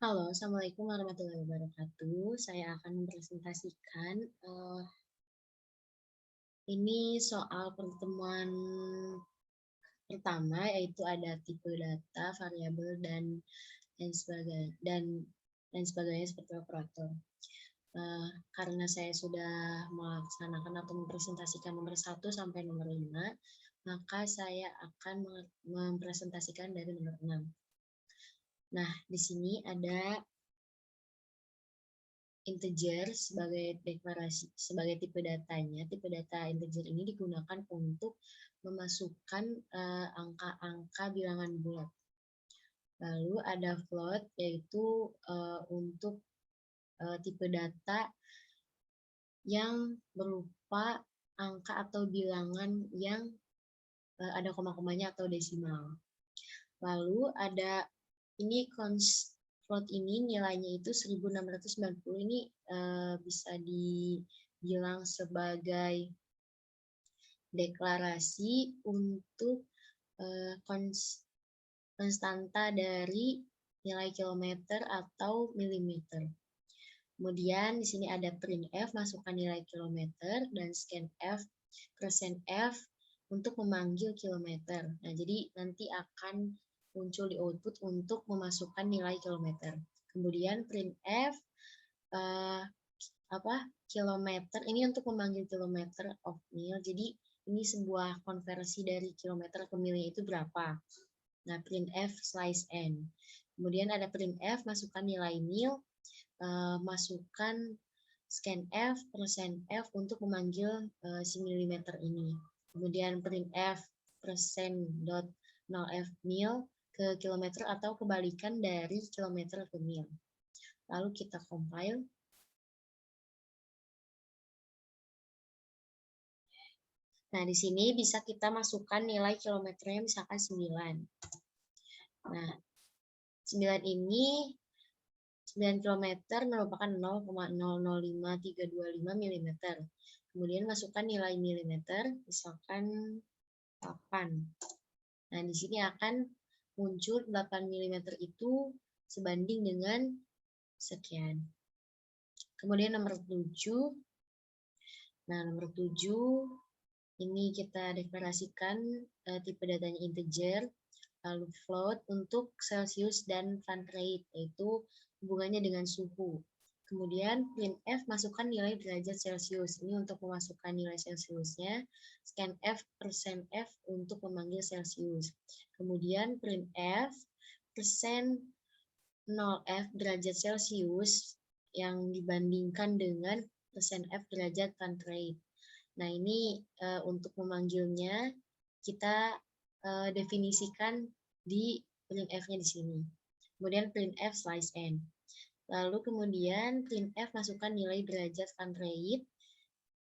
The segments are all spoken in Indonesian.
Halo, Assalamualaikum warahmatullahi wabarakatuh. Saya akan mempresentasikan ini soal pertemuan pertama, yaitu ada tipe data, variabel, dan sebagainya dan sebagainya seperti operator. Karena saya sudah melaksanakan atau mempresentasikan nomor 1 sampai nomor 5, maka saya akan mempresentasikan dari nomor 6. Nah, di sini ada integer sebagai deklarasi sebagai tipe datanya. Tipe data integer ini digunakan untuk memasukkan angka-angka bilangan bulat. Lalu ada float, yaitu untuk tipe data yang berupa angka atau bilangan yang ada koma-komanya atau desimal. Lalu ada ini float ini nilainya itu 1690. Ini bisa dibilang sebagai deklarasi untuk konstanta dari nilai kilometer atau milimeter. Kemudian di sini ada printf, masukkan nilai kilometer, dan scanf, %f untuk memanggil kilometer. Nah, jadi nanti akan muncul di output untuk memasukkan nilai kilometer. Kemudian printf kilometer ini untuk memanggil kilometer of mil. Jadi ini sebuah konversi dari kilometer ke milnya itu berapa. Nah, printf slice n. Kemudian ada printf, masukkan nilai mil, masukkan scanf, %f untuk memanggil si milimeter ini. Kemudian printf %.0f mil ke kilometer atau kebalikan dari kilometer ke mil. Lalu kita compile. Nah, di sini bisa kita masukkan nilai kilometernya misalkan 9. Nah, 9 ini 9 km merupakan 0,005325 mm. Kemudian masukkan nilai milimeter, misalkan 8. Nah, di sini akan muncul 8 mm itu sebanding dengan sekian. Kemudian nomor 7. Nah, nomor 7 ini kita deklarasikan tipe datanya integer, lalu float untuk Celsius dan Fahrenheit, yaitu hubungannya dengan suhu. Kemudian printf, masukkan nilai derajat Celsius. Ini untuk memasukkan nilai Celsiusnya. Scanf, %f untuk memanggil Celsius. Kemudian printf %0f derajat Celsius yang dibandingkan dengan %f derajat Fahrenheit. Nah, ini untuk memanggilnya kita definisikan di printf-nya di sini. Kemudian printf slice n. Lalu kemudian printf, masukkan nilai derajat Fahrenheit.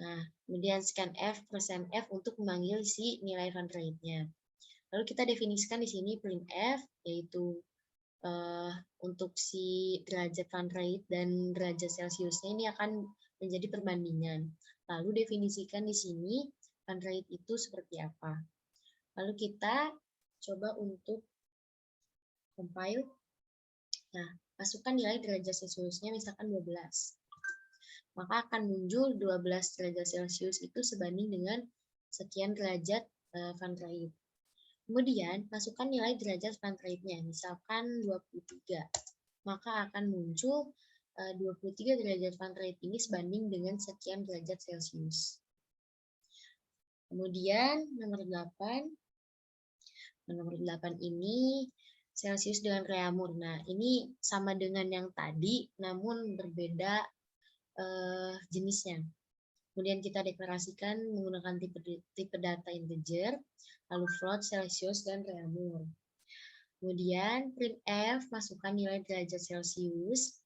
Nah, kemudian scanf, %f untuk memanggil si nilai Fahrenheit-nya. Lalu kita definisikan di sini printf, yaitu untuk si derajat Fahrenheit dan derajat Celsiusnya ini akan menjadi perbandingan. Lalu definisikan di sini Fahrenheit itu seperti apa. Lalu kita coba untuk compile. Nah, masukkan nilai derajat Celsiusnya misalkan 12. Maka akan muncul 12 derajat Celsius itu sebanding dengan sekian derajat Fahrenheit. Kemudian, masukkan nilai derajat Fahrenheit-nya, misalkan 23. Maka akan muncul 23 derajat Fahrenheit ini sebanding dengan sekian derajat Celsius. Kemudian, nomor 8. Nomor 8 ini Celsius dengan Reaumur. Nah, ini sama dengan yang tadi, namun berbeda jenisnya. Kemudian kita deklarasikan menggunakan tipe data integer, lalu float, Celsius, dan Reaumur. Kemudian printf, masukkan nilai derajat Celsius,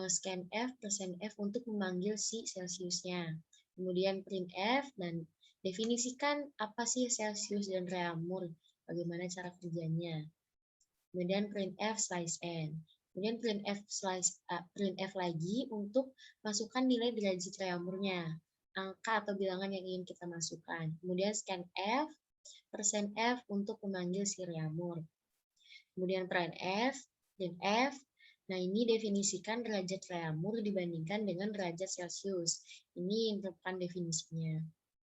scanf, %f untuk memanggil si Celsiusnya. Kemudian printf dan definisikan apa sih Celsius dan Reaumur, bagaimana cara kerjanya. Kemudian printf slice n. Kemudian printf lagi untuk masukkan nilai derajat Reaumurnya, angka atau bilangan yang ingin kita masukkan. Kemudian scanf, %f untuk memanggil si Reaumur. Kemudian printf Nah, ini definisikan derajat Reaumur dibandingkan dengan derajat Celcius. Ini merupakan definisinya.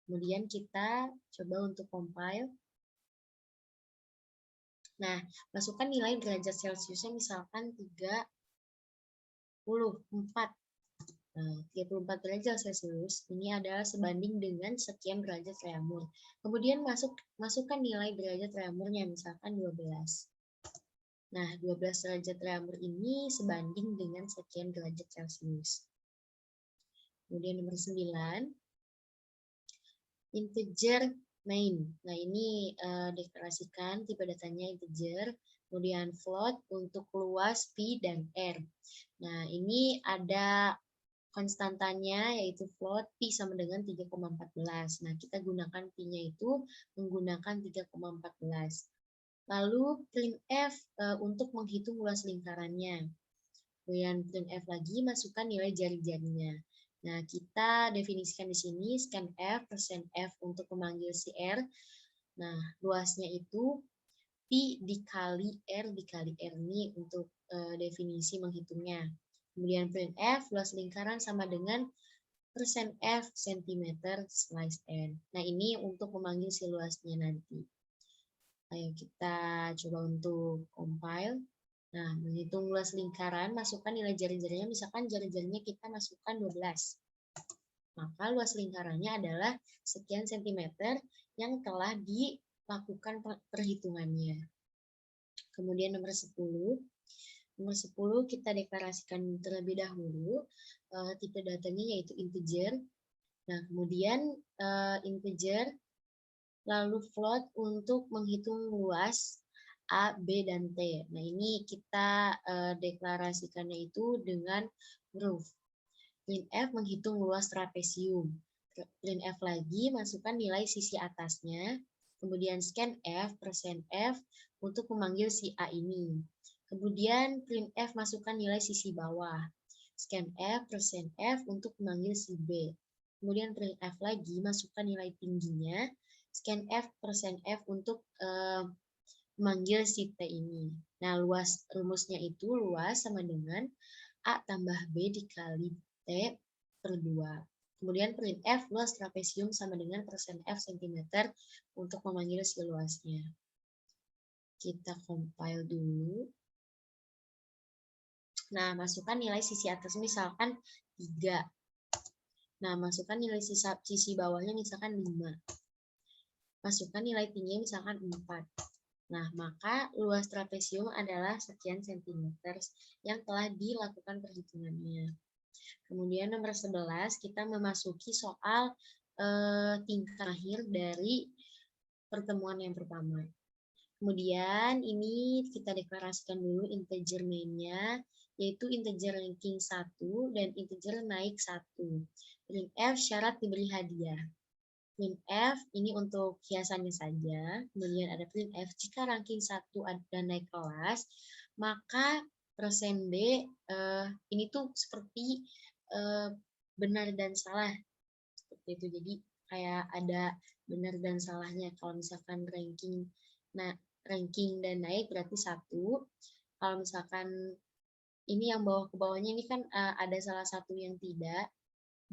Kemudian kita coba untuk compile. Nah, masukkan nilai derajat Celciusnya misalkan 34. Nah, 34 derajat Celcius ini adalah sebanding dengan sekian derajat Reaumur. Kemudian masukkan nilai derajat Reaumurnya misalkan 12. Nah, 12 derajat Reaumur ini sebanding dengan sekian derajat Celcius. Kemudian nomor 9, integer main. Nah, ini deklarasikan tipe datanya integer, kemudian float untuk luas P dan R. Nah, ini ada konstantanya yaitu float P sama dengan 3,14. Nah, kita gunakan P-nya itu menggunakan 3,14. Lalu printf untuk menghitung luas lingkarannya. Kemudian printf lagi masukkan nilai jari-jarinya. Nah, kita definisikan di sini scanf persen F untuk memanggil si R. Nah, luasnya itu P dikali R dikali R ini untuk definisi menghitungnya. Kemudian printf luas lingkaran sama dengan persen F cm slice N. Nah, ini untuk memanggil si luasnya nanti. Ayo kita coba untuk compile. Nah, menghitung luas lingkaran, masukkan nilai jari-jarinya. Misalkan jari-jarinya kita masukkan 12. Maka luas lingkarannya adalah sekian sentimeter yang telah dilakukan perhitungannya. Kemudian nomor 10. Nomor 10 kita deklarasikan terlebih dahulu. Tipe datanya yaitu integer. Nah, kemudian integer lalu float untuk menghitung luas A, B, dan T. Nah, ini kita deklarasikannya itu dengan huruf. Printf menghitung luas trapesium. Printf lagi masukkan nilai sisi atasnya. Kemudian scanf persen F untuk memanggil si A ini. Kemudian printf masukkan nilai sisi bawah. Scanf persen F untuk memanggil si B. Kemudian printf lagi masukkan nilai tingginya. Scanf persen F untuk memanggil si T ini. Nah, rumusnya itu luas sama dengan A tambah B dikali T per 2. Kemudian printf luas trapesium sama dengan persen F cm untuk memanggil si luasnya. Kita compile dulu. Nah, masukkan nilai sisi atas misalkan 3. Nah, masukkan nilai sisi bawahnya misalkan 5. Masukkan nilai tingginya misalkan 4. Nah, maka luas trapesium adalah sekian sentimeter yang telah dilakukan perhitungannya. Kemudian nomor 11, kita memasuki soal tingkat akhir dari pertemuan yang pertama. Kemudian ini kita deklarasikan dulu integer main-nya, yaitu integer ranking 1 dan integer naik 1. Printf syarat diberi hadiah. Printf ini untuk hiasannya saja. Kemudian ada printf jika ranking 1 dan naik kelas, maka persen B ini tuh seperti benar dan salah. Seperti itu. Jadi kayak ada benar dan salahnya. Kalau misalkan ranking dan naik berarti 1. Kalau misalkan ini yang bawah ke bawahnya ini kan ada salah satu yang tidak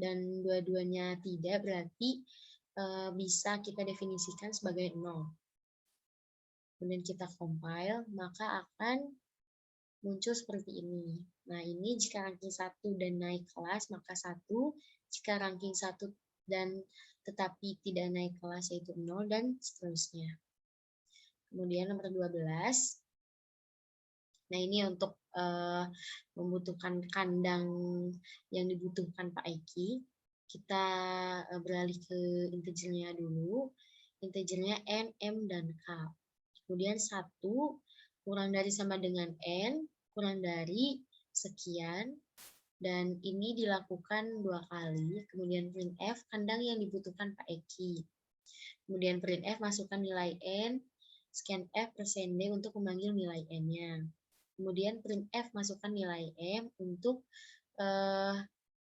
dan dua-duanya tidak, berarti bisa kita definisikan sebagai 0. Kemudian kita compile, maka akan muncul seperti ini. Nah, ini jika ranking 1 dan naik kelas, maka 1. Jika ranking 1 dan tetapi tidak naik kelas, yaitu 0, dan seterusnya. Kemudian nomor 12. Nah, ini untuk membutuhkan kandang yang dibutuhkan Pak Eki. Kita beralih ke integernya dulu. Integernya N, M, dan K. Kemudian 1 kurang dari sama dengan N, kurang dari sekian. Dan ini dilakukan 2 kali. Kemudian printf kandang yang dibutuhkan Pak Eki. Kemudian printf masukkan nilai N, scanf persen D untuk memanggil nilai N-nya. Kemudian printf masukkan nilai M untuk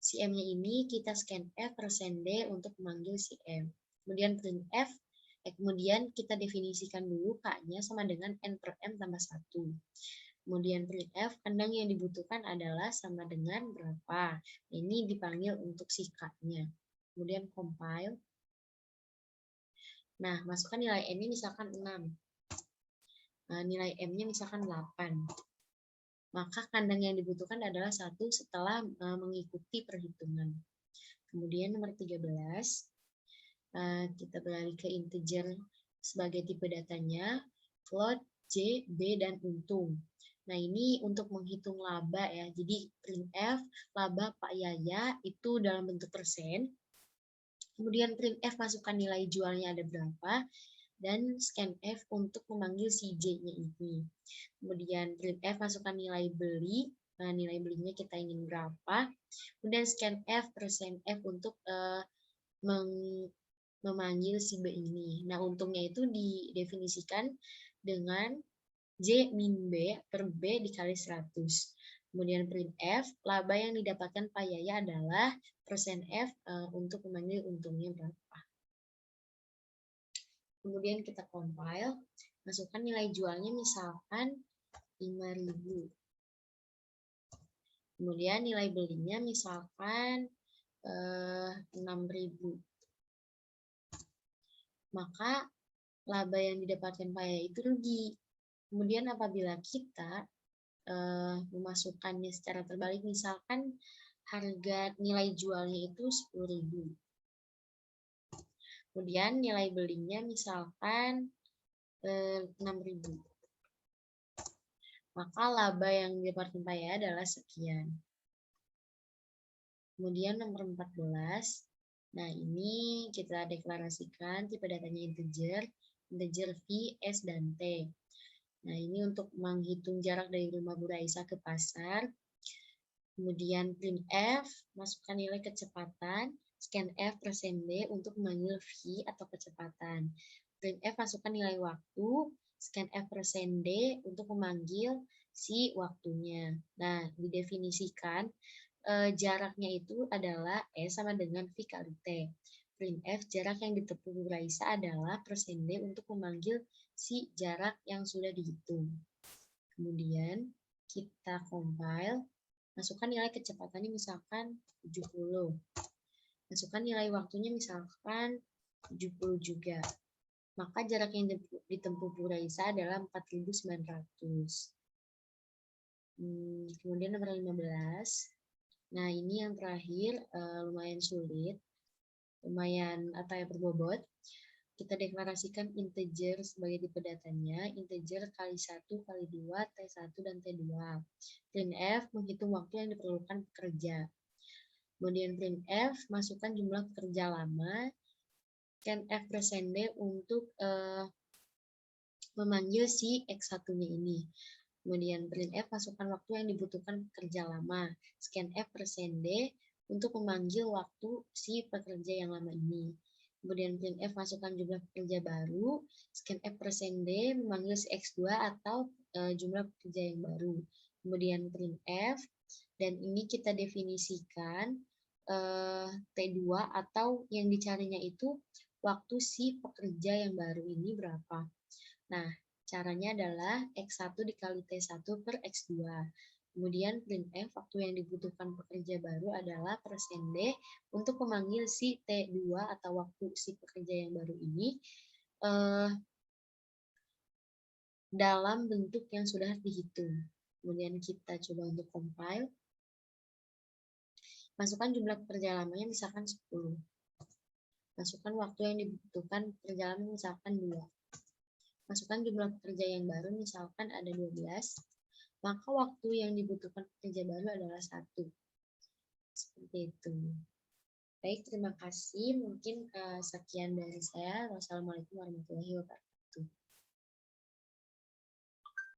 si M-nya ini kita scanf persen D untuk memanggil si M. Kemudian printf, kemudian kita definisikan dulu K-nya sama dengan N per M tambah 1. Kemudian printf, kandang yang dibutuhkan adalah sama dengan berapa. Ini dipanggil untuk si K-nya. Kemudian compile. Nah, masukkan nilai N-nya misalkan 6. Nilai M-nya misalkan 8. Maka kandang yang dibutuhkan adalah 1 setelah mengikuti perhitungan. Kemudian nomor 13, kita beralih ke integer sebagai tipe datanya, float, J, B, dan untung. Nah, ini untuk menghitung laba ya. Jadi, printf, laba Pak Yaya itu dalam bentuk persen. Kemudian printf masukkan nilai jualnya ada berapa. Dan scanf untuk memanggil si J-nya ini. Kemudian printf masukkan nilai beli. Nah, nilai belinya kita ingin berapa. Kemudian scanf, %f untuk memanggil si B ini. Nah, untungnya itu didefinisikan dengan J min B per B dikali 100. Kemudian printf, laba yang didapatkan Pak Yaya adalah %F untuk memanggil untungnya berapa. Kemudian kita compile, masukkan nilai jualnya misalkan 5.000. Kemudian nilai belinya misalkan 6.000. Maka laba yang didapatkan Pak Yaya itu rugi. Kemudian apabila kita memasukkannya secara terbalik, misalkan harga nilai jualnya itu 10.000. Kemudian nilai belinya misalkan 6.000. Maka laba yang didapatkan Pak Yaya adalah sekian. Kemudian nomor 14. Nah, ini kita deklarasikan tipe datanya integer V, S, dan T. Nah, ini untuk menghitung jarak dari rumah Bu Raisa ke pasar. Kemudian printf, masukkan nilai kecepatan, scanf %D untuk memanggil V atau kecepatan. Printf, masukkan nilai waktu, scanf %D untuk memanggil si waktunya. Nah, didefinisikan jaraknya itu adalah E sama dengan V kali T. Printf, jarak yang ditempuh Bu Raisa adalah %D untuk memanggil si jarak yang sudah dihitung. Kemudian kita compile, masukkan nilai kecepatannya misalkan 70. Masukkan nilai waktunya misalkan 70 juga. Maka jarak yang ditempuh Bu Raisa adalah 4.900. Kemudian nomor 15. Nah, ini yang terakhir lumayan sulit. Lumayan berbobot. Kita deklarasikan integer sebagai tipe datanya, integer kali 1, kali 2, T1, dan T2. Printf, menghitung waktu yang diperlukan pekerja. Kemudian printf, masukkan jumlah pekerja lama, scanf %D untuk memanggil si X1-nya ini. Kemudian printf, masukkan waktu yang dibutuhkan pekerja lama, scanf %D untuk memanggil waktu si pekerja yang lama ini. Kemudian printf, masukkan jumlah pekerja baru, scanf %D memanggil si X2 atau jumlah pekerja yang baru. Kemudian printf, dan ini kita definisikan T2 atau yang dicarinya itu waktu si pekerja yang baru ini berapa. Nah, caranya adalah X1 dikali T1 per X2. Kemudian printf, waktu yang dibutuhkan pekerja baru adalah %D untuk memanggil si T2 atau waktu si pekerja yang baru ini dalam bentuk yang sudah dihitung. Kemudian kita coba untuk compile. Masukkan jumlah pekerja lamanya misalkan 10. Masukkan waktu yang dibutuhkan pekerja lama misalkan 2. Masukkan jumlah pekerja yang baru misalkan ada 12. Maka waktu yang dibutuhkan pekerja baru adalah 1. Seperti itu. Baik, terima kasih. Mungkin sekian dari saya. Wassalamualaikum warahmatullahi wabarakatuh.